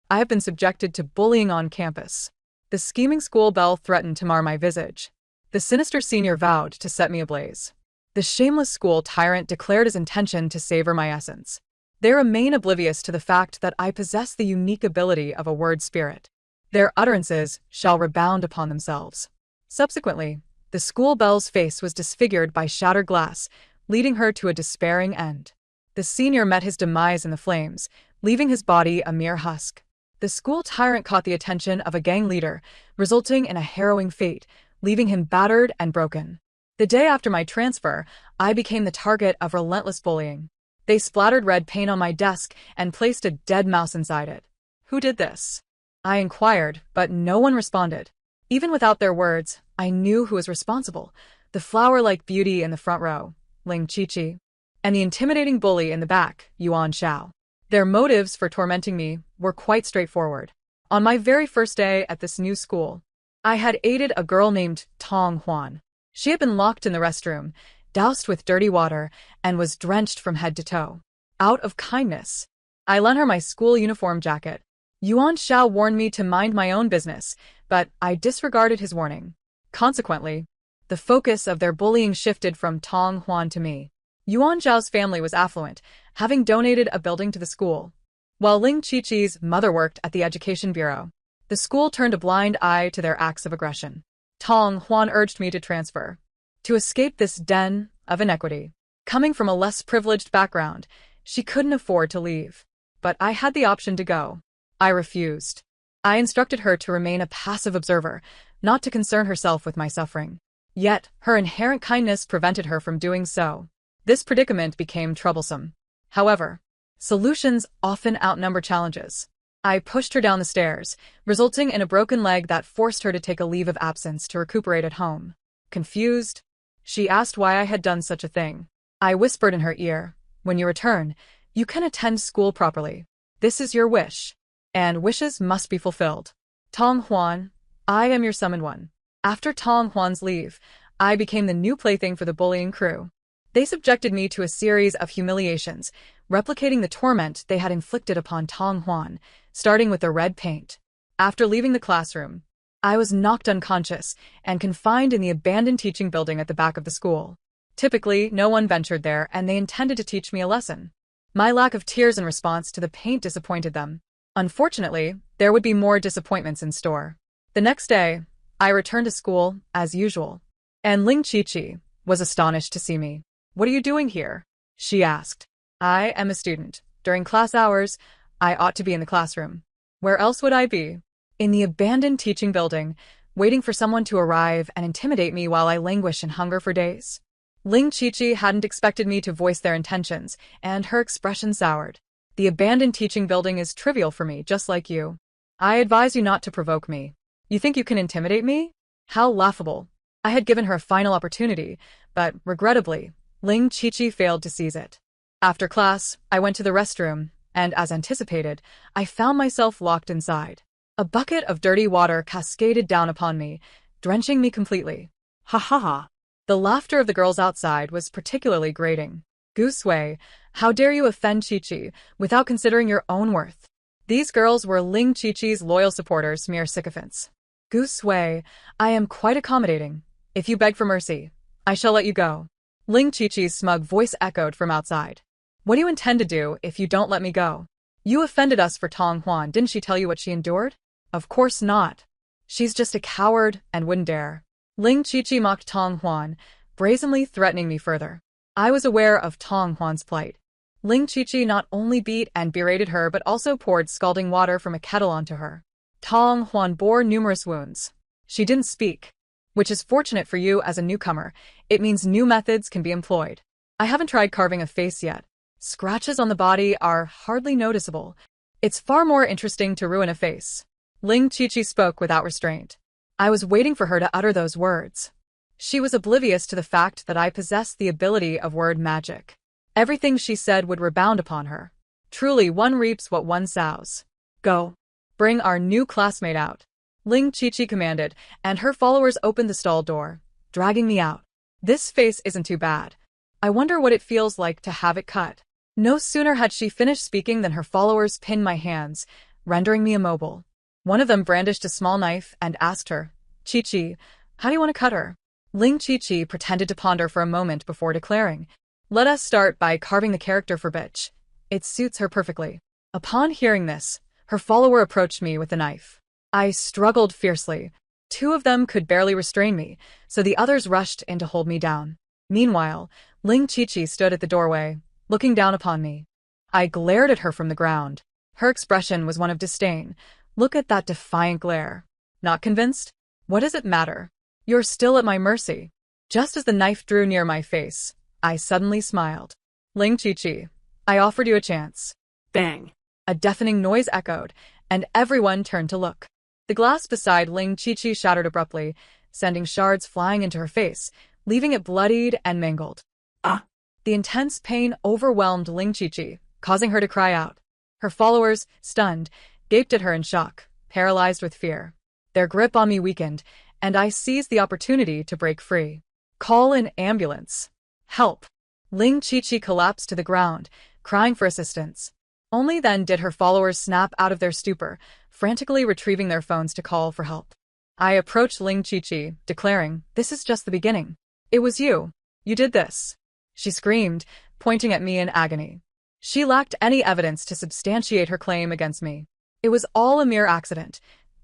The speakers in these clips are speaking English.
I have been subjected to bullying on campus. The scheming school belle threatened to mar my visage. The sinister senior vowed to set me ablaze. The shameless school tyrant declared his intention to savor my essence. They remain oblivious to the fact that I possess the unique ability of a word spirit. Their utterances shall rebound upon themselves. Subsequently, the school belle's face was disfigured by shattered glass, leading her to a despairing end. The senior met his demise in the flames, leaving his body a mere husk. The school tyrant caught the attention of a gang leader, resulting in a harrowing fate, leaving him battered and broken. The day after my transfer, I became the target of relentless bullying. They splattered red paint on my desk and placed a dead mouse inside it. Who did this? I inquired, but no one responded. Even without their words, I knew who was responsible: the flower-like beauty in the front row, Ling Qiqi, and the intimidating bully in the back, Yuan Xiao. Their motives for tormenting me were quite straightforward. On my very first day at this new school, I had aided a girl named Tong Huan. She had been locked in the restroom, doused with dirty water, and was drenched from head to toe. Out of kindness, I lent her my school uniform jacket. Yuan Xiao warned me to mind my own business, but I disregarded his warning. Consequently, the focus of their bullying shifted from Tong Huan to me. Yuan Xiao's family was affluent, having donated a building to the school, while Ling Qiqi's mother worked at the Education Bureau. The school turned a blind eye to their acts of aggression. Tong Huan urged me to transfer, to escape this den of inequity. Coming from a less privileged background, she couldn't afford to leave. But I had the option to go. I refused. I instructed her to remain a passive observer, not to concern herself with my suffering. Yet, her inherent kindness prevented her from doing so. This predicament became troublesome. However, solutions often outnumber challenges. I pushed her down the stairs, resulting in a broken leg that forced her to take a leave of absence to recuperate at home. Confused, she asked why I had done such a thing. I whispered in her ear, "When you return, you can attend school properly. This is your wish, and wishes must be fulfilled. Tong Huan, I am your summoned one." After Tong Huan's leave, I became the new plaything for the bullying crew. They subjected me to a series of humiliations, replicating the torment they had inflicted upon Tong Huan, starting with the red paint. After leaving the classroom, I was knocked unconscious and confined in the abandoned teaching building at the back of the school. Typically, no one ventured there, and they intended to teach me a lesson. My lack of tears in response to the paint disappointed them. Unfortunately, there would be more disappointments in store. The next day, I returned to school, as usual, and Ling Qiqi was astonished to see me. "What are you doing here?" she asked. "I am a student. During class hours, I ought to be in the classroom. Where else would I be? In the abandoned teaching building, waiting for someone to arrive and intimidate me while I languish in hunger for days?" Ling Qiqi hadn't expected me to voice their intentions, and her expression soured. "The abandoned teaching building is trivial for me, just like you. I advise you not to provoke me. You think you can intimidate me? How laughable." I had given her a final opportunity, but, regrettably, Ling Qiqi failed to seize it. After class, I went to the restroom, and as anticipated, I found myself locked inside. A bucket of dirty water cascaded down upon me, drenching me completely. Ha ha ha. The laughter of the girls outside was particularly grating. "Gu Sui, how dare you offend Qiqi without considering your own worth?" These girls were Ling Qiqi's loyal supporters, mere sycophants. "Gu Sui, I am quite accommodating. If you beg for mercy, I shall let you go." Ling Qiqi's smug voice echoed from outside. "What do you intend to do if you don't let me go? You offended us for Tong Huan, didn't she tell you what she endured?" "Of course not. She's just a coward and wouldn't dare." Ling Qiqi mocked Tong Huan, brazenly threatening me further. I was aware of Tong Huan's plight. Ling Qiqi not only beat and berated her but also poured scalding water from a kettle onto her. Tong Huan bore numerous wounds. She didn't speak, which is fortunate for you as a newcomer. It means new methods can be employed. I haven't tried carving a face yet. Scratches on the body are hardly noticeable. It's far more interesting to ruin a face. Ling Qiqi spoke without restraint. I was waiting for her to utter those words. She was oblivious to the fact that I possessed the ability of word magic. Everything she said would rebound upon her. Truly, one reaps what one sows. "Go. Bring our new classmate out," Ling Qiqi commanded, and her followers opened the stall door, dragging me out. This face isn't too bad. I wonder what it feels like to have it cut. No sooner had she finished speaking than her followers pinned my hands, rendering me immobile. One of them brandished a small knife and asked her, "Chi-Chi, how do you want to cut her?" Ling Chi-Chi pretended to ponder for a moment before declaring, "Let us start by carving the character for bitch. It suits her perfectly." Upon hearing this, her follower approached me with the knife. I struggled fiercely. Two of them could barely restrain me, so the others rushed in to hold me down. Meanwhile, Ling Chi-Chi stood at the doorway, looking down upon me. I glared at her from the ground. Her expression was one of disdain. Look at that defiant glare. Not convinced? What does it matter? You're still at my mercy. Just as the knife drew near my face, I suddenly smiled. Ling Chi-Chi, I offered you a chance. Bang! A deafening noise echoed, and everyone turned to look. The glass beside Ling Chi-Chi shattered abruptly, sending shards flying into her face, leaving it bloodied and mangled. Ah! The intense pain overwhelmed Ling Chi-Chi, causing her to cry out. Her followers, stunned, gaped at her in shock, paralyzed with fear. Their grip on me weakened, and I seized the opportunity to break free. "Call an ambulance. Help." Ling Chi-Chi collapsed to the ground, crying for assistance. Only then did her followers snap out of their stupor, frantically retrieving their phones to call for help. I approached Ling Chi-Chi, declaring, "This is just the beginning. It was you. You did this." She screamed, pointing at me in agony. She lacked any evidence to substantiate her claim against me. It was all a mere accident.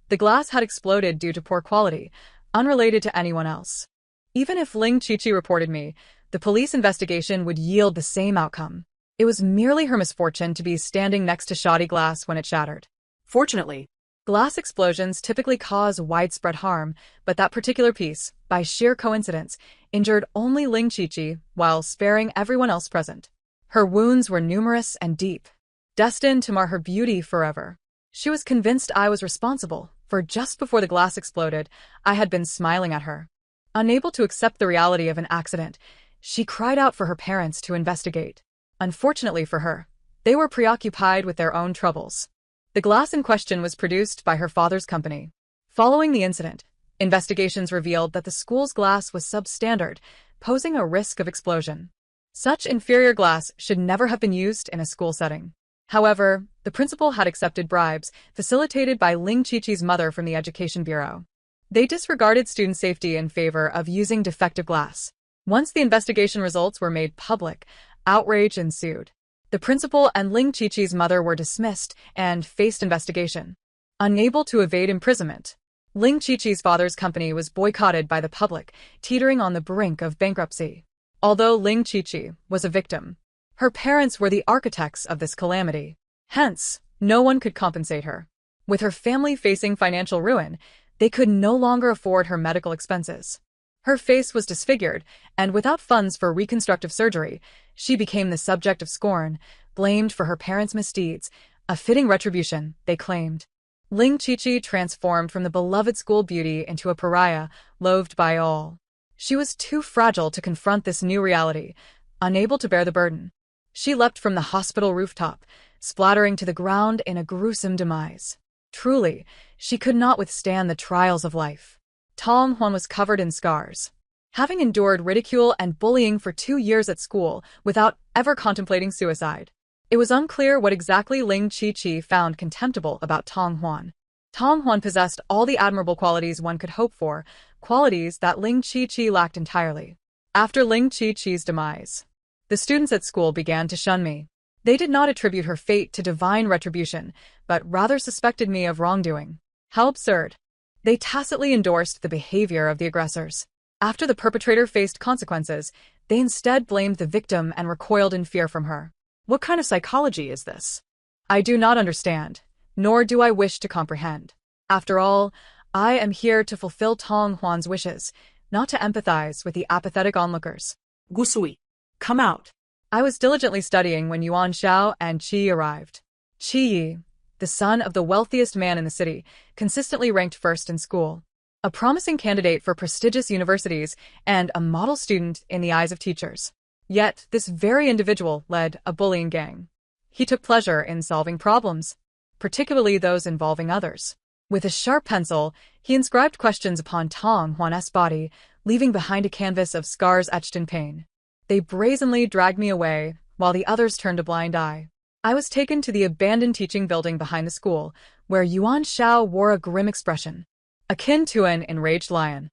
The glass had exploded due to poor quality, unrelated to anyone else. Even if Ling Chi-Chi reported me, the police investigation would yield the same outcome. It was merely her misfortune to be standing next to shoddy glass when it shattered. Fortunately, glass explosions typically cause widespread harm, but that particular piece, by sheer coincidence, injured only Ling Chi-Chi while sparing everyone else present. Her wounds were numerous and deep, destined to mar her beauty forever. She was convinced I was responsible, for just before the glass exploded, I had been smiling at her. Unable to accept the reality of an accident, she cried out for her parents to investigate. Unfortunately for her, they were preoccupied with their own troubles. The glass in question was produced by her father's company. Following the incident, investigations revealed that the school's glass was substandard, posing a risk of explosion. Such inferior glass should never have been used in a school setting. However, the principal had accepted bribes, facilitated by Ling Chi-Chi's mother from the Education Bureau. They disregarded student safety in favor of using defective glass. Once the investigation results were made public, outrage ensued. The principal and Ling Chi-Chi's mother were dismissed and faced investigation. Unable to evade imprisonment, Ling Chi-Chi's father's company was boycotted by the public, teetering on the brink of bankruptcy. Although Ling Chi-Chi was a victim, her parents were the architects of this calamity. Hence, no one could compensate her. With her family facing financial ruin, they could no longer afford her medical expenses. Her face was disfigured, and without funds for reconstructive surgery, she became the subject of scorn, blamed for her parents' misdeeds, a fitting retribution, they claimed. Ling Chi-Chi transformed from the beloved school beauty into a pariah, loathed by all. She was too fragile to confront this new reality, unable to bear the burden. She leapt from the hospital rooftop, splattering to the ground in a gruesome demise. Truly, she could not withstand the trials of life. Tong Huan was covered in scars. Having endured ridicule and bullying for 2 years at school without ever contemplating suicide, it was unclear what exactly Ling Chi-Chi found contemptible about Tong Huan. Tong Huan possessed all the admirable qualities one could hope for, qualities that Ling Chi-Chi lacked entirely. After Ling Chi-Chi's demise, the students at school began to shun me. They did not attribute her fate to divine retribution, but rather suspected me of wrongdoing. How absurd! They tacitly endorsed the behavior of the aggressors. After the perpetrator faced consequences, they instead blamed the victim and recoiled in fear from her. What kind of psychology is this? I do not understand, nor do I wish to comprehend. After all, I am here to fulfill Tong Huan's wishes, not to empathize with the apathetic onlookers. Gusui, come out. I was diligently studying when Yuan Xiao and Qi arrived. Qi Yi, the son of the wealthiest man in the city, consistently ranked first in school. A promising candidate for prestigious universities and a model student in the eyes of teachers. Yet, this very individual led a bullying gang. He took pleasure in solving problems, particularly those involving others. With a sharp pencil, he inscribed questions upon Tong Huan's body, leaving behind a canvas of scars etched in pain. They brazenly dragged me away, while the others turned a blind eye. I was taken to the abandoned teaching building behind the school, where Yuan Shao wore a grim expression, akin to an enraged lion.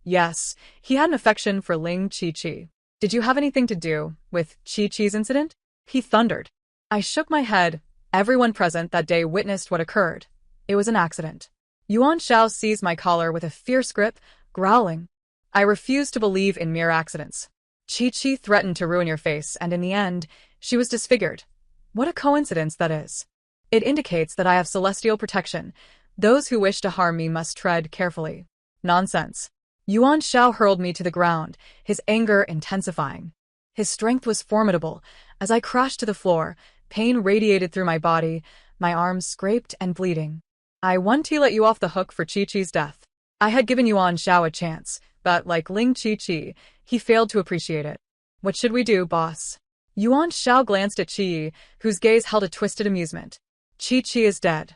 Yes, he had an affection for Ling Chi-Chi. Did you have anything to do with Chi-Chi's incident? He thundered. I shook my head. Everyone present that day witnessed what occurred. It was an accident. Yuan Shao seized my collar with a fierce grip, growling. I refused to believe in mere accidents. Chi-Chi threatened to ruin your face, and in the end, she was disfigured. What a coincidence that is. It indicates that I have celestial protection. Those who wish to harm me must tread carefully. Nonsense. Yuan Shao hurled me to the ground, his anger intensifying. His strength was formidable. As I crashed to the floor, pain radiated through my body, my arms scraped and bleeding. I wanted to let you off the hook for Chi-Chi's death. I had given Yuan Shao a chance, but like Ling Chi-Chi, he failed to appreciate it. What should we do, boss? Yuan Shao glanced at Chi, whose gaze held a twisted amusement. Chi-Chi is dead.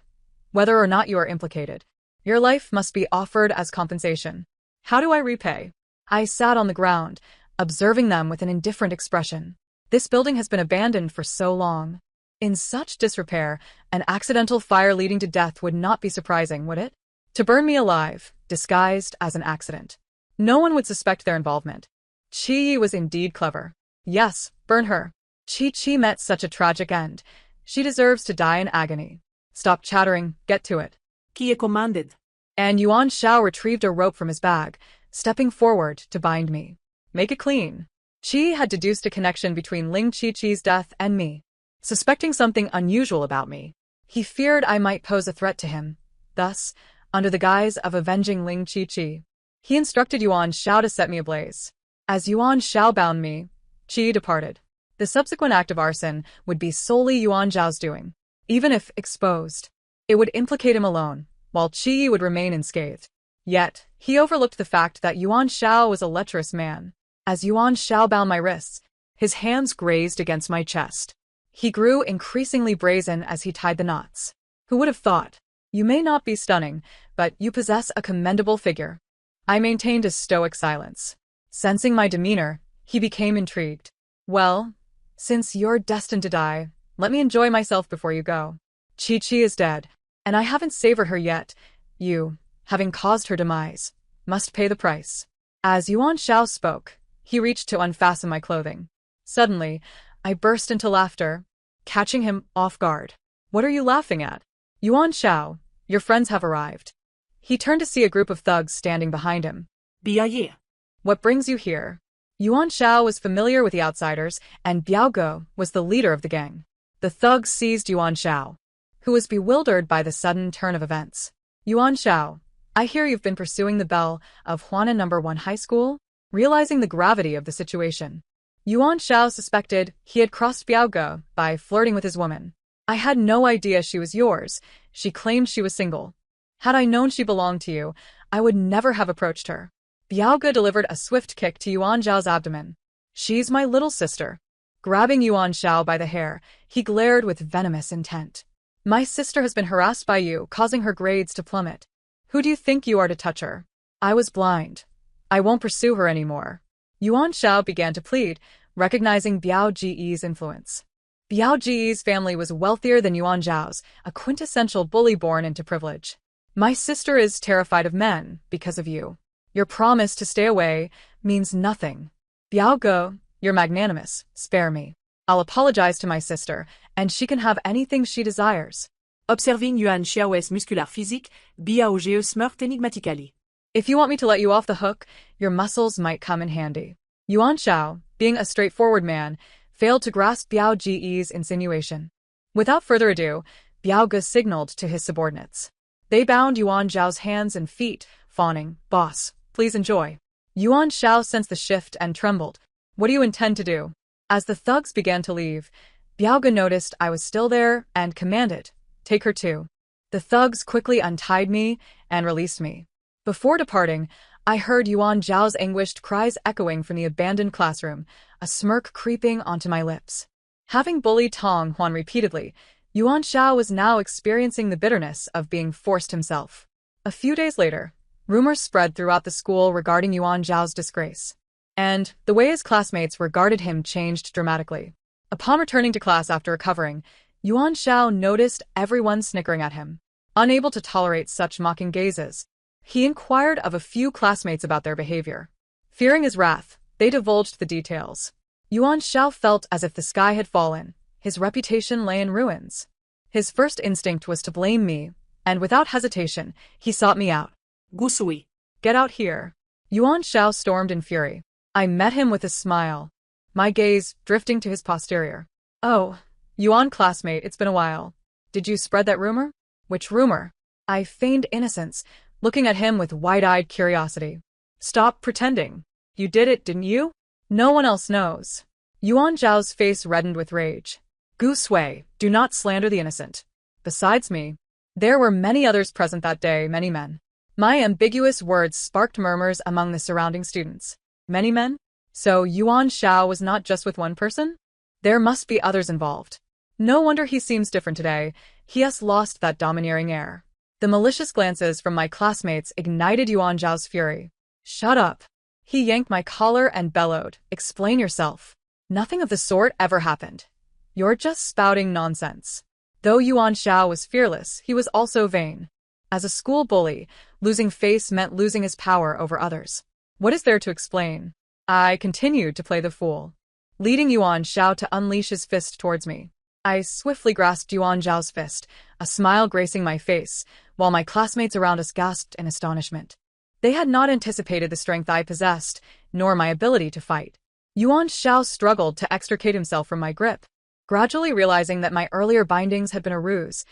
Whether or not you are implicated, your life must be offered as compensation. How do I repay? I sat on the ground, observing them with an indifferent expression. This building has been abandoned for so long. In such disrepair, an accidental fire leading to death would not be surprising, would it? To burn me alive, disguised as an accident. No one would suspect their involvement. Chi was indeed clever. Yes, burn her. Chi met such a tragic end. She deserves to die in agony. Stop chattering, get to it. Qui est commanded? And Yuan Shao retrieved a rope from his bag, stepping forward to bind me. Make it clean. Chi had deduced a connection between Ling Chi-Chi's death and me. Suspecting something unusual about me, he feared I might pose a threat to him. Thus, under the guise of avenging Ling Chi-Chi, he instructed Yuan Shao to set me ablaze. As Yuan Shao bound me, Chi departed. The subsequent act of arson would be solely Yuan Zhao's doing. Even if exposed, it would implicate him alone, while Chi would remain unscathed. Yet, he overlooked the fact that Yuan Shao was a lecherous man. As Yuan Shao bound my wrists, his hands grazed against my chest. He grew increasingly brazen as he tied the knots. Who would have thought? You may not be stunning, but you possess a commendable figure. I maintained a stoic silence. Sensing my demeanor, he became intrigued. Well, since you're destined to die, let me enjoy myself before you go. Chi-Chi is dead, and I haven't savored her yet. You, having caused her demise, must pay the price. As Yuan Shao spoke, he reached to unfasten my clothing. Suddenly, I burst into laughter, catching him off guard. What are you laughing at? Yuan Shao, your friends have arrived. He turned to see a group of thugs standing behind him. Biaye. What brings you here? Yuan Shao was familiar with the outsiders, and Biao Ge was the leader of the gang. The thugs seized Yuan Shao, who was bewildered by the sudden turn of events. Yuan Shao, I hear you've been pursuing the belle of Huanan No. 1 High School? Realizing the gravity of the situation, Yuan Shao suspected he had crossed Biao Ge by flirting with his woman. I had no idea she was yours. She claimed she was single. Had I known she belonged to you, I would never have approached her. Biao Ge delivered a swift kick to Yuan Zhao's abdomen. She's my little sister. Grabbing Yuan Shao by the hair, he glared with venomous intent. My sister has been harassed by you, causing her grades to plummet. Who do you think you are to touch her? I was blind. I won't pursue her anymore. Yuan Shao began to plead, recognizing Biao Ge's influence. Biao Ge's family was wealthier than Yuan Zhao's, a quintessential bully born into privilege. My sister is terrified of men because of you. Your promise to stay away means nothing. Biao Ge, you're magnanimous. Spare me. I'll apologize to my sister, and she can have anything she desires. Observing Yuan Xiao's musculaire physique, Biao Ge smirked enigmatically. If you want me to let you off the hook, your muscles might come in handy. Yuan Shao, being a straightforward man, failed to grasp Biao Ge's insinuation. Without further ado, Biao Ge signaled to his subordinates. They bound Yuan Zhao's hands and feet, fawning, "Boss, please enjoy." Yuan Shao sensed the shift and trembled. What do you intend to do? As the thugs began to leave, Biao Ge noticed I was still there and commanded, "Take her too." The thugs quickly untied me and released me. Before departing, I heard Yuan Zhao's anguished cries echoing from the abandoned classroom, a smirk creeping onto my lips. Having bullied Tong Huan repeatedly, Yuan Shao was now experiencing the bitterness of being forced himself. A few days later, rumors spread throughout the school regarding Yuan Zhao's disgrace, and the way his classmates regarded him changed dramatically. Upon returning to class after recovering, Yuan Shao noticed everyone snickering at him. Unable to tolerate such mocking gazes, he inquired of a few classmates about their behavior. Fearing his wrath, they divulged the details. Yuan Shao felt as if the sky had fallen. His reputation lay in ruins. His first instinct was to blame me, and without hesitation, he sought me out. Gusui. Get out here. Yuan Shao stormed in fury. I met him with a smile, my gaze drifting to his posterior. Oh, Yuan classmate, it's been a while. Did you spread that rumor? Which rumor? I feigned innocence, looking at him with wide-eyed curiosity. Stop pretending. You did it, didn't you? No one else knows. Yuan Zhao's face reddened with rage. Gu Sui, do not slander the innocent. Besides me, there were many others present that day, many men. My ambiguous words sparked murmurs among the surrounding students. Many men? So Yuan Shao was not just with one person? There must be others involved. No wonder he seems different today. He has lost that domineering air. The malicious glances from my classmates ignited Yuan Zhao's fury. Shut up. He yanked my collar and bellowed. Explain yourself. Nothing of the sort ever happened. You're just spouting nonsense. Though Yuan Shao was fearless, he was also vain. As a school bully, losing face meant losing his power over others. What is there to explain? I continued to play the fool, leading Yuan Shao to unleash his fist towards me. I swiftly grasped Yuan Zhao's fist, a smile gracing my face, while my classmates around us gasped in astonishment. They had not anticipated the strength I possessed, nor my ability to fight. Yuan Shao struggled to extricate himself from my grip. Gradually realizing that my earlier bindings had been a ruse,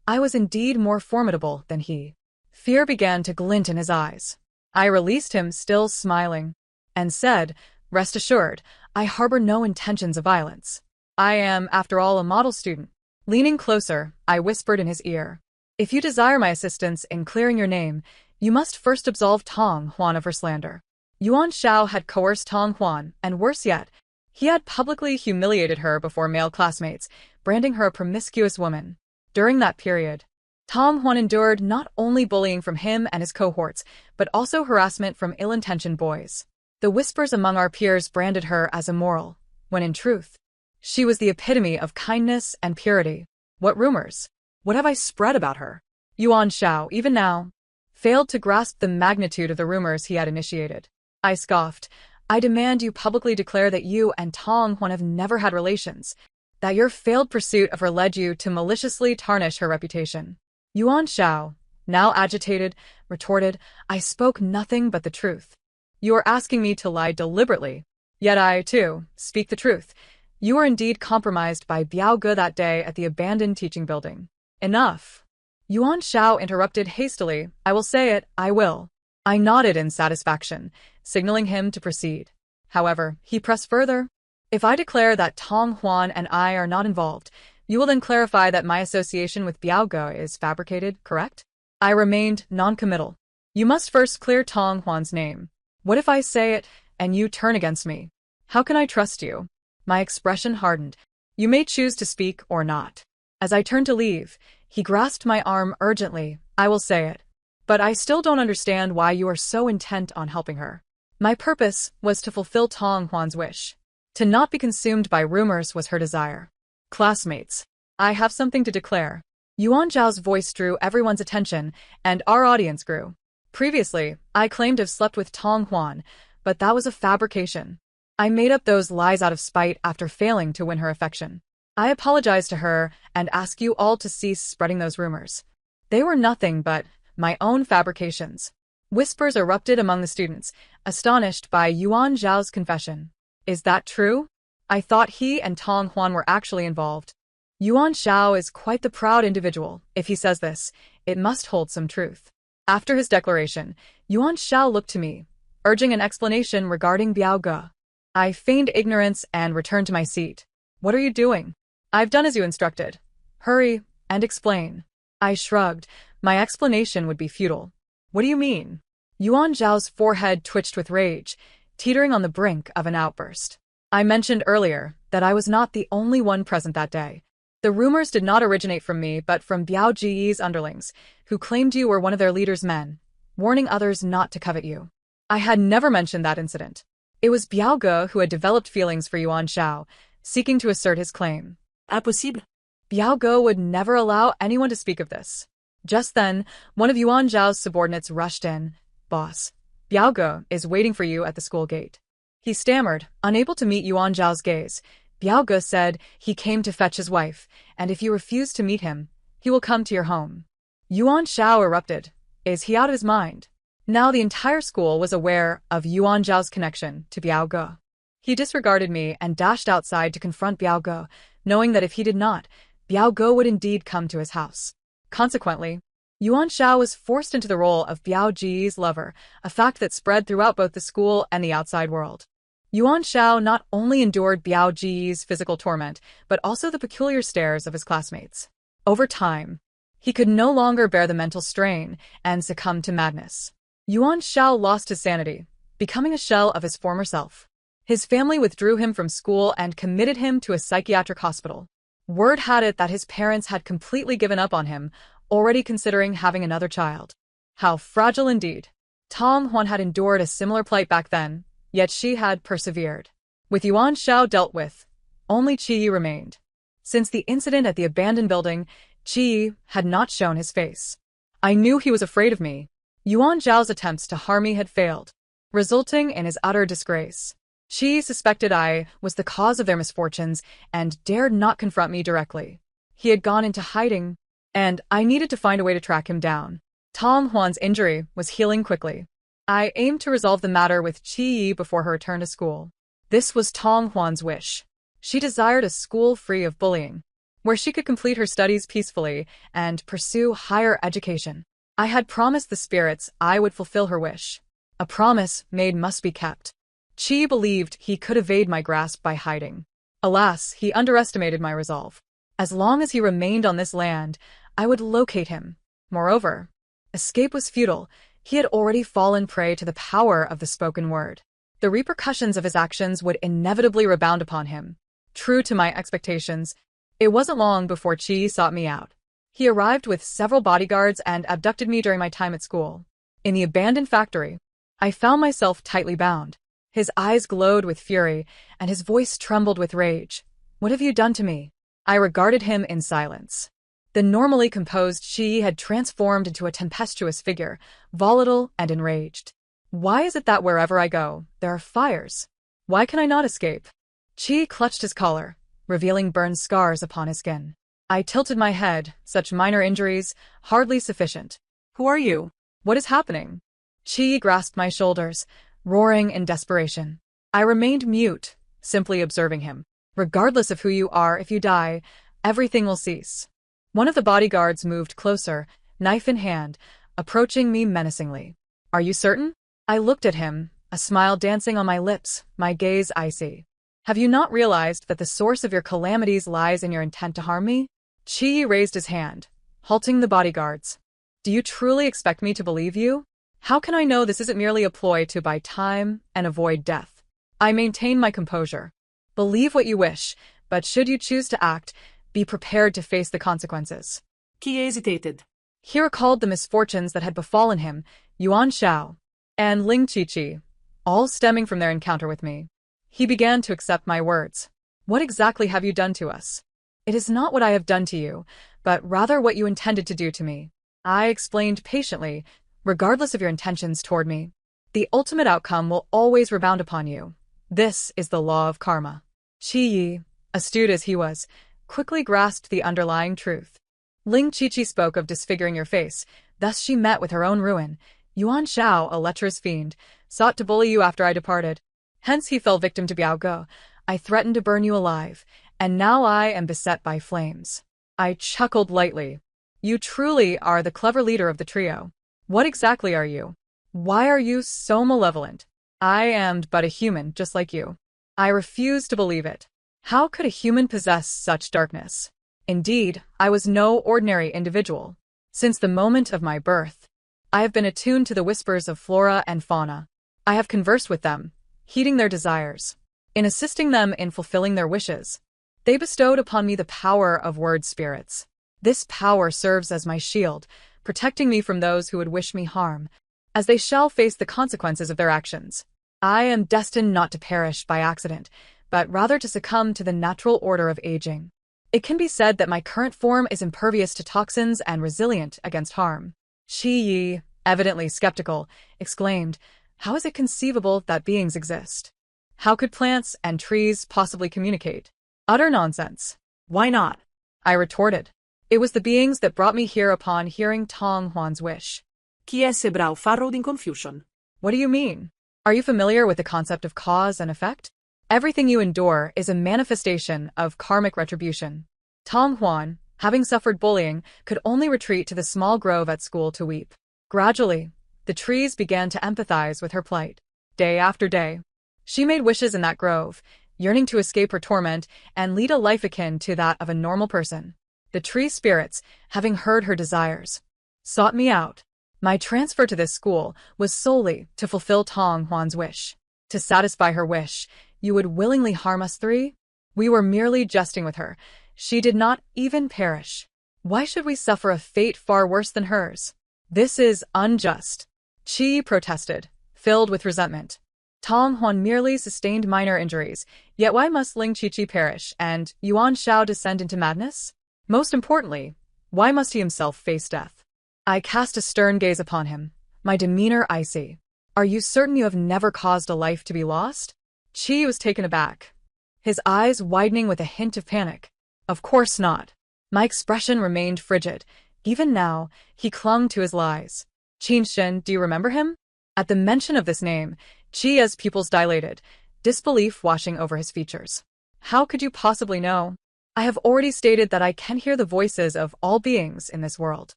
I was indeed more formidable than he. Fear began to glint in his eyes. I released him, still smiling, and said, "Rest assured, I harbor no intentions of violence. I am, after all, a model student." Leaning closer, I whispered in his ear, "If you desire my assistance in clearing your name, you must first absolve Tong Huan of her slander." Yuan Shao had coerced Tong Huan, and worse yet, he had publicly humiliated her before male classmates, branding her a promiscuous woman. During that period, Tong Huan endured not only bullying from him and his cohorts, but also harassment from ill-intentioned boys. The whispers among our peers branded her as immoral, when in truth, she was the epitome of kindness and purity. What rumors? What have I spread about her? Yuan Shao, even now, failed to grasp the magnitude of the rumors he had initiated. I scoffed. I demand you publicly declare that you and Tong Huan have never had relations, that your failed pursuit of her led you to maliciously tarnish her reputation. Yuan Shao, now agitated, retorted, "I spoke nothing but the truth." You are asking me to lie deliberately. Yet I, too, speak the truth. You were indeed compromised by Biao Ge that day at the abandoned teaching building. Enough. Yuan Shao interrupted hastily. I will say it, I will. I nodded in satisfaction, signaling him to proceed. However, he pressed further. If I declare that Tong Huan and I are not involved, you will then clarify that my association with Biao Ge is fabricated, correct? I remained non-committal. You must first clear Tong Huan's name. What if I say it, and you turn against me? How can I trust you? My expression hardened. You may choose to speak or not. As I turned to leave, he grasped my arm urgently. I will say it. But I still don't understand why you are so intent on helping her. My purpose was to fulfill Tong Huan's wish. To not be consumed by rumors was her desire. Classmates, I have something to declare. Yuan Zhao's voice drew everyone's attention, and our audience grew. Previously, I claimed to have slept with Tong Huan, but that was a fabrication. I made up those lies out of spite after failing to win her affection. I apologize to her and ask you all to cease spreading those rumors. They were nothing but my own fabrications. Whispers erupted among the students, astonished by Yuan Zhao's confession. Is that true? I thought he and Tong Huan were actually involved. Yuan Shao is quite the proud individual. If he says this, it must hold some truth. After his declaration, Yuan Shao looked to me, urging an explanation regarding Biao Ge. I feigned ignorance and returned to my seat. What are you doing? I've done as you instructed. Hurry and explain. I shrugged. My explanation would be futile. What do you mean? Yuan Zhao's forehead twitched with rage, teetering on the brink of an outburst. I mentioned earlier that I was not the only one present that day. The rumors did not originate from me, but from Biao Ji's underlings, who claimed you were one of their leader's men, warning others not to covet you. I had never mentioned that incident. It was Biao Ge who had developed feelings for Yuan Shao, seeking to assert his claim. Impossible. Biao Ge would never allow anyone to speak of this. Just then, one of Yuan Zhao's subordinates rushed in. Boss, Biao Ge is waiting for you at the school gate. He stammered, unable to meet Yuan Zhao's gaze. Biao Ge said he came to fetch his wife, and if you refuse to meet him, he will come to your home. Yuan Zhao erupted. Is he out of his mind? Now the entire school was aware of Yuan Zhao's connection to Biao Ge. He disregarded me and dashed outside to confront Biao Ge, knowing that if he did not, Biao Ge would indeed come to his house. Consequently, Yuan Zhao was forced into the role of Biao Ji's lover, a fact that spread throughout both the school and the outside world. Yuan Zhao not only endured Biao Ji's physical torment, but also the peculiar stares of his classmates. Over time, he could no longer bear the mental strain and succumbed to madness. Yuan Zhao lost his sanity, becoming a shell of his former self. His family withdrew him from school and committed him to a psychiatric hospital. Word had it that his parents had completely given up on him, already considering having another child. How fragile indeed. Tom Huan had endured a similar plight back then, yet she had persevered. With Yuan Zhao dealt with, only Qi remained. Since the incident at the abandoned building, Qi had not shown his face. I knew he was afraid of me. Yuan Zhao's attempts to harm me had failed, resulting in his utter disgrace. Qi suspected I was the cause of their misfortunes and dared not confront me directly. He had gone into hiding, and I needed to find a way to track him down. Tom Huan's injury was healing quickly. I aimed to resolve the matter with Qi before her return to school. This was Tom Huan's wish. She desired a school free of bullying, where she could complete her studies peacefully and pursue higher education. I had promised the spirits I would fulfill her wish. A promise made must be kept. Qi believed he could evade my grasp by hiding. Alas, he underestimated my resolve. As long as he remained on this land, I would locate him. Moreover, escape was futile. He had already fallen prey to the power of the spoken word. The repercussions of his actions would inevitably rebound upon him. True to my expectations, it wasn't long before Qi sought me out. He arrived with several bodyguards and abducted me during my time at school. In the abandoned factory, I found myself tightly bound. His eyes glowed with fury, and his voice trembled with rage. What have you done to me? I regarded him in silence. The normally composed Qi had transformed into a tempestuous figure, volatile and enraged. Why is it that wherever I go, there are fires? Why can I not escape? Qi clutched his collar, revealing burned scars upon his skin. I tilted my head, such minor injuries, hardly sufficient. Who are you? What is happening? Qi grasped my shoulders, roaring in desperation. I remained mute, simply observing him. Regardless of who you are, if you die, everything will cease. One of the bodyguards moved closer, knife in hand, approaching me menacingly. Are you certain? I looked at him, a smile dancing on my lips, my gaze icy. Have you not realized that the source of your calamities lies in your intent to harm me? Qi raised his hand, halting the bodyguards. Do you truly expect me to believe you? How can I know this isn't merely a ploy to buy time and avoid death? I maintained my composure. Believe what you wish, but should you choose to act, be prepared to face the consequences. Qi hesitated. He recalled the misfortunes that had befallen him, Yuan Zhao, and Ling Qiqi, all stemming from their encounter with me. He began to accept my words. What exactly have you done to us? It is not what I have done to you, but rather what you intended to do to me. I explained patiently, regardless of your intentions toward me. The ultimate outcome will always rebound upon you. This is the law of karma. Qi Yi, astute as he was, quickly grasped the underlying truth. Ling Qiqi spoke of disfiguring your face, thus she met with her own ruin. Yuan Zhao, a lecherous fiend, sought to bully you after I departed. Hence he fell victim to Biao Ge. I threatened to burn you alive, and now I am beset by flames. I chuckled lightly. You truly are the clever leader of the trio. What exactly are you? Why are you so malevolent? I am but a human, just like you. I refuse to believe it. How could a human possess such darkness? Indeed, I was no ordinary individual. Since the moment of my birth, I have been attuned to the whispers of flora and fauna. I have conversed with them, heeding their desires. In assisting them in fulfilling their wishes, they bestowed upon me the power of word spirits. This power serves as my shield, protecting me from those who would wish me harm, as they shall face the consequences of their actions. I am destined not to perish by accident, but rather to succumb to the natural order of aging. It can be said that my current form is impervious to toxins and resilient against harm. Qi Yi, evidently skeptical, exclaimed, "How is it conceivable that beings exist? How could plants and trees possibly communicate? Utter nonsense." Why not? I retorted. It was the beings that brought me here upon hearing Tong Huan's wish. Chi è se brau fa road in confusion? What do you mean? Are you familiar with the concept of cause and effect? Everything you endure is a manifestation of karmic retribution. Tong Huan, having suffered bullying, could only retreat to the small grove at school to weep. Gradually, the trees began to empathize with her plight. Day after day, she made wishes in that grove, yearning to escape her torment and lead a life akin to that of a normal person. The tree spirits, having heard her desires, sought me out. My transfer to this school was solely to fulfill Tong Huan's wish. To satisfy her wish, you would willingly harm us three? We were merely jesting with her. She did not even perish. Why should we suffer a fate far worse than hers? This is unjust. Qi protested, filled with resentment. Tong Huan merely sustained minor injuries, yet why must Ling Qiqi perish and Yuan Shao descend into madness? Most importantly, why must he himself face death? I cast a stern gaze upon him, my demeanor icy. Are you certain you have never caused a life to be lost? Qi was taken aback, his eyes widening with a hint of panic. Of course not. My expression remained frigid. Even now, he clung to his lies. Qin Shen, do you remember him? At the mention of this name, Qi's pupils dilated, disbelief washing over his features. How could you possibly know? I have already stated that I can hear the voices of all beings in this world.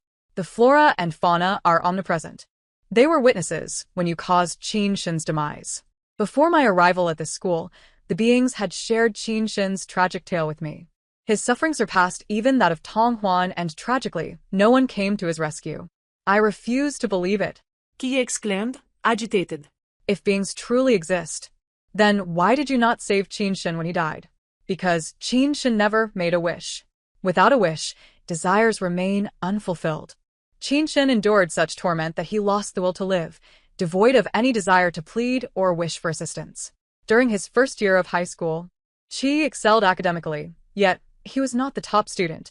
The flora and fauna are omnipresent. They were witnesses when you caused Qin Shen's demise. Before my arrival at this school, the beings had shared Qin Shen's tragic tale with me. His suffering surpassed even that of Tong Huan, and tragically, no one came to his rescue. I refuse to believe it. Qi exclaimed, agitated. If beings truly exist, then why did you not save Qin Shen when he died? Because Qin Shen never made a wish. Without a wish, desires remain unfulfilled. Qin Shen endured such torment that he lost the will to live, devoid of any desire to plead or wish for assistance. During his first year of high school, Qi excelled academically, yet he was not the top student.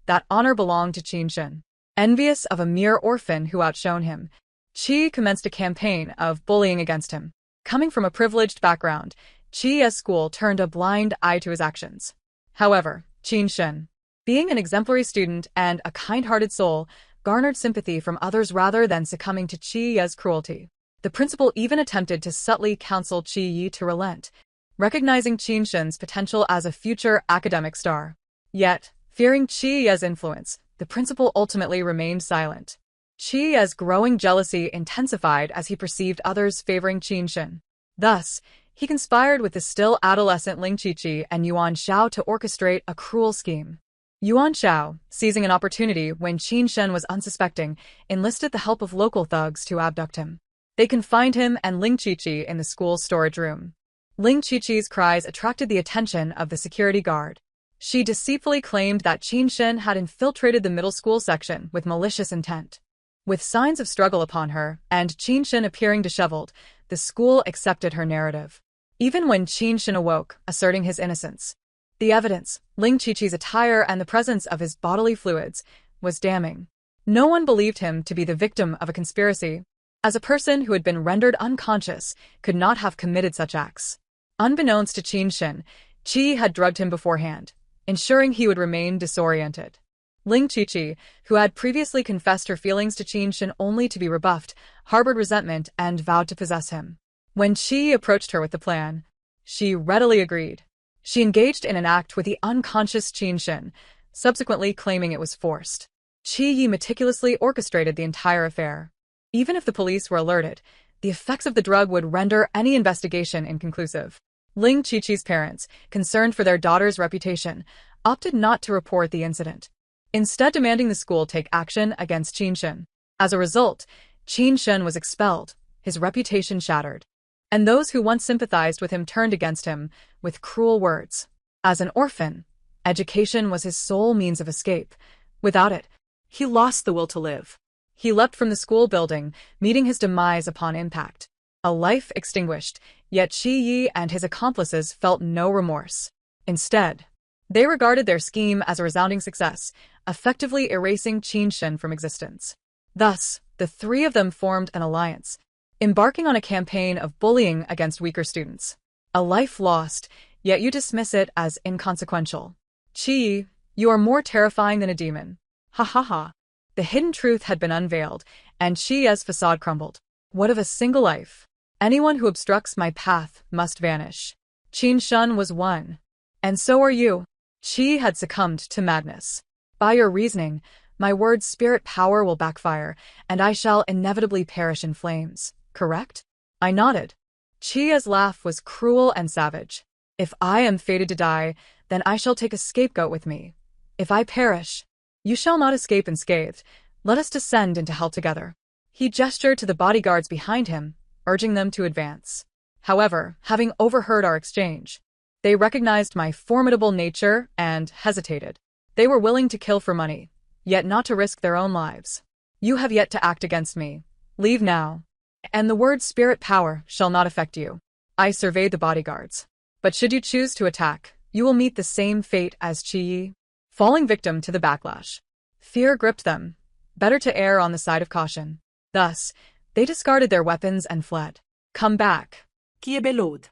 That honor belonged to Qin Shen. Envious of a mere orphan who outshone him, Qi commenced a campaign of bullying against him. Coming from a privileged background, Qi's school turned a blind eye to his actions. However, Qin Shen, being an exemplary student and a kind-hearted soul, garnered sympathy from others rather than succumbing to Qi's cruelty. The principal even attempted to subtly counsel Qi Yi to relent, recognizing Qin Shen's potential as a future academic star. Yet, fearing Qi's influence, the principal ultimately remained silent. Qi's growing jealousy intensified as he perceived others favoring Qin Shen. Thus, he conspired with the still adolescent Ling Qiqi and Yuan Shao to orchestrate a cruel scheme. Yuan Shao, seizing an opportunity when Qin Shen was unsuspecting, enlisted the help of local thugs to abduct him. They confined him and Ling Qiqi in the school's storage room. Ling Qiqi's cries attracted the attention of the security guard. She deceitfully claimed that Qin Shen had infiltrated the middle school section with malicious intent. With signs of struggle upon her, and Qin Shen appearing disheveled, the school accepted her narrative. Even when Qin Shen awoke, asserting his innocence, the evidence, Ling Qiqi's attire and the presence of his bodily fluids, was damning. No one believed him to be the victim of a conspiracy, as a person who had been rendered unconscious could not have committed such acts. Unbeknownst to Qin Shen, Qi had drugged him beforehand, ensuring he would remain disoriented. Ling Qiqi, who had previously confessed her feelings to Qin Shen only to be rebuffed, harbored resentment and vowed to possess him. When Qi approached her with the plan, she readily agreed. She engaged in an act with the unconscious Qin Shen, subsequently claiming it was forced. Qi Yi meticulously orchestrated the entire affair. Even if the police were alerted, the effects of the drug would render any investigation inconclusive. Ling Qiqi's parents, concerned for their daughter's reputation, opted not to report the incident, instead demanding the school take action against Qin Shen. As a result, Qin Shen was expelled, his reputation shattered, and those who once sympathized with him turned against him with cruel words. As an orphan, education was his sole means of escape. Without it, he lost the will to live. He leapt from the school building, meeting his demise upon impact. A life extinguished, Yet Qi Yi and his accomplices felt no remorse. Instead, they regarded their scheme as a resounding success, effectively erasing Qin Shen from existence. Thus, the three of them formed an alliance, embarking on a campaign of bullying against weaker students. A life lost, yet you dismiss it as inconsequential. Qi Yi, you are more terrifying than a demon. Ha ha ha. The hidden truth had been unveiled, and Qi Yi's facade crumbled. What of a single life? Anyone who obstructs my path must vanish. Qin Shen was one. And so are you. Qi had succumbed to madness. By your reasoning, my word's spirit power will backfire, and I shall inevitably perish in flames, correct? I nodded. Qi Yi's laugh was cruel and savage. If I am fated to die, then I shall take a scapegoat with me. If I perish, you shall not escape unscathed. Let us descend into hell together. He gestured to the bodyguards behind him, urging them to advance. However, having overheard our exchange, they recognized my formidable nature and hesitated. They were willing to kill for money, yet not to risk their own lives. You have yet to act against me. Leave now, and the word spirit power shall not affect you. I surveyed the bodyguards. But should you choose to attack, you will meet the same fate as Qi Yi, falling victim to the backlash. Fear gripped them. Better to err on the side of caution. Thus, they discarded their weapons and fled. Come back. Qui est Belaude?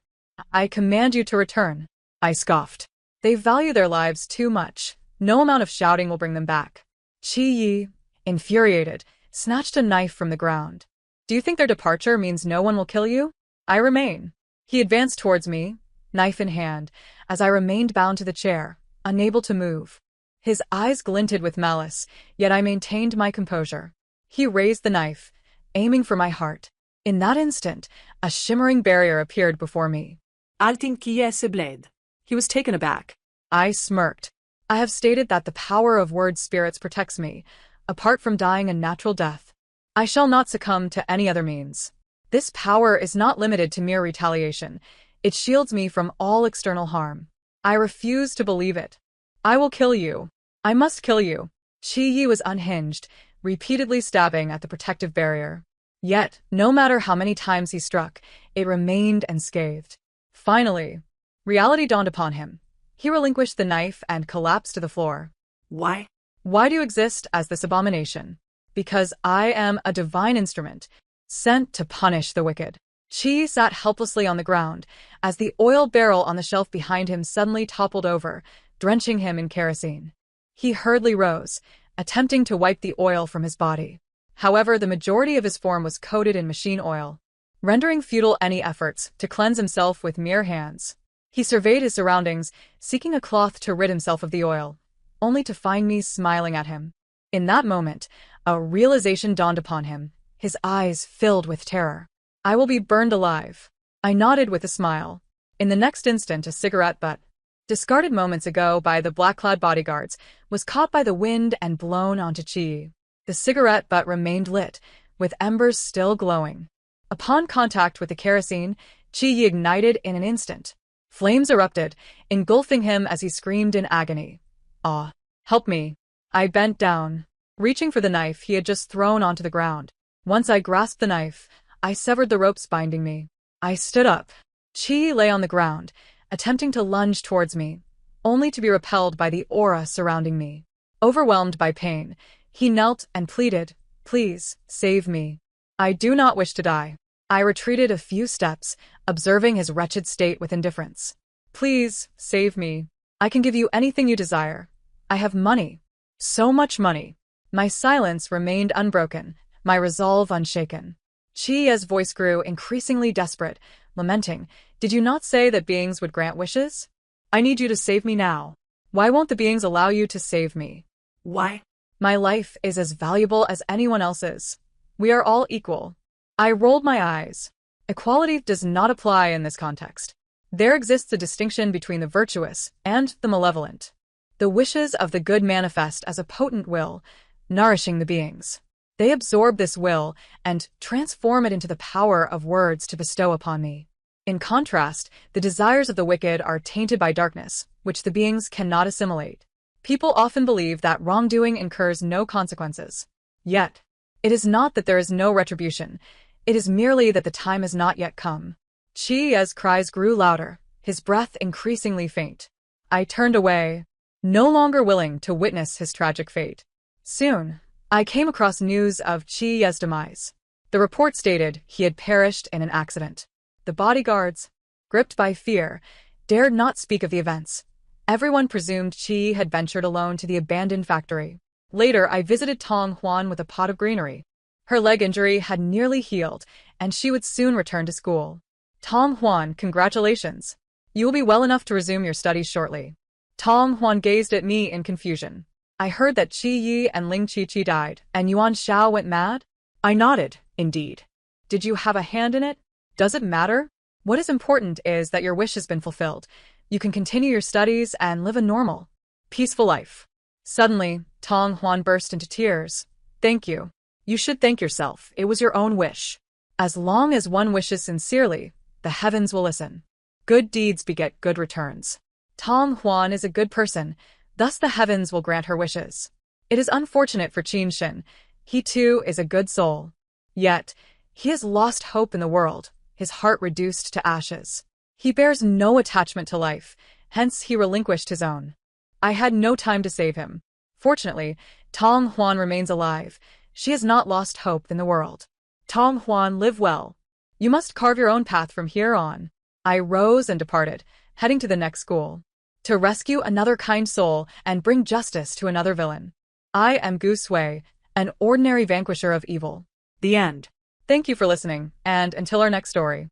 I command you to return. I scoffed. They value their lives too much. No amount of shouting will bring them back. Qi Yi, infuriated, snatched a knife from the ground. Do you think their departure means no one will kill you? I remain. He advanced towards me, knife in hand, as I remained bound to the chair, unable to move. His eyes glinted with malice, yet I maintained my composure. He raised the knife, aiming for my heart. In that instant, a shimmering barrier appeared before me. Altin qui est ce blade? He was taken aback. I smirked. I have stated that the power of word spirits protects me, apart from dying a natural death. I shall not succumb to any other means. This power is not limited to mere retaliation. It shields me from all external harm. I refuse to believe it. I will kill you. I must kill you. Qi Yi was unhinged, repeatedly stabbing at the protective barrier. Yet, no matter how many times he struck, it remained unscathed. Finally, reality dawned upon him. He relinquished the knife and collapsed to the floor. Why? Why do you exist as this abomination? Because I am a divine instrument, sent to punish the wicked. Qi sat helplessly on the ground, as the oil barrel on the shelf behind him suddenly toppled over, drenching him in kerosene. He hurriedly rose, attempting to wipe the oil from his body. However, the majority of his form was coated in machine oil, rendering futile any efforts to cleanse himself with mere hands. He surveyed his surroundings, seeking a cloth to rid himself of the oil, only to find me smiling at him. In that moment, a realization dawned upon him, his eyes filled with terror. I will be burned alive. I nodded with a smile. In the next instant, a cigarette butt, discarded moments ago by the black-clad bodyguards, was caught by the wind and blown onto Qi. The cigarette butt remained lit, with embers still glowing. Upon contact with the kerosene, Qi ignited in an instant. Flames erupted, engulfing him as he screamed in agony. Ah, help me. I bent down, reaching for the knife he had just thrown onto the ground. Once I grasped the knife, I severed the ropes binding me. I stood up. Qi lay on the ground, attempting to lunge towards me, only to be repelled by the aura surrounding me. Overwhelmed by pain, he knelt and pleaded, "Please, save me. I do not wish to die." I retreated a few steps, observing his wretched state with indifference. "Please, save me. I can give you anything you desire. I have money. So much money." My silence remained unbroken, my resolve unshaken. Qi Yi's voice grew increasingly desperate, lamenting, "Did you not say that beings would grant wishes? I need you to save me now. Why won't the beings allow you to save me?" Why? My life is as valuable as anyone else's. We are all equal. I rolled my eyes. Equality does not apply in this context. There exists a distinction between the virtuous and the malevolent. The wishes of the good manifest as a potent will, nourishing the beings. They absorb this will and transform it into the power of words to bestow upon me. In contrast, the desires of the wicked are tainted by darkness, which the beings cannot assimilate. People often believe that wrongdoing incurs no consequences. Yet, it is not that there is no retribution. It is merely that the time has not yet come. Chi's cries grew louder, his breath increasingly faint. I turned away, no longer willing to witness his tragic fate. Soon, I came across news of Chi's demise. The report stated he had perished in an accident. The bodyguards, gripped by fear, dared not speak of the events. Everyone presumed Chi had ventured alone to the abandoned factory. Later, I visited Tong Huan with a pot of greenery. Her leg injury had nearly healed, and she would soon return to school. Tong Huan, congratulations. You will be well enough to resume your studies shortly. Tong Huan gazed at me in confusion. I heard that Qi Yi and Ling Qiqi died, and Yuan Xiao went mad? I nodded, indeed. Did you have a hand in it? Does it matter? What is important is that your wish has been fulfilled. You can continue your studies and live a normal, peaceful life. Suddenly, Tong Huan burst into tears. Thank you. You should thank yourself. It was your own wish. As long as one wishes sincerely, the heavens will listen. Good deeds beget good returns. Tong Huan is a good person, thus the heavens will grant her wishes. It is unfortunate for Qin Shin. He too is a good soul. Yet, he has lost hope in the world, his heart reduced to ashes. He bears no attachment to life, hence he relinquished his own. I had no time to save him. Fortunately, Tong Huan remains alive. She has not lost hope in the world. Tong Huan, live well. You must carve your own path from here on. I rose and departed, heading to the next school, to rescue another kind soul and bring justice to another villain. I am Gu Sui, an ordinary vanquisher of evil. The end. Thank you for listening, and until our next story.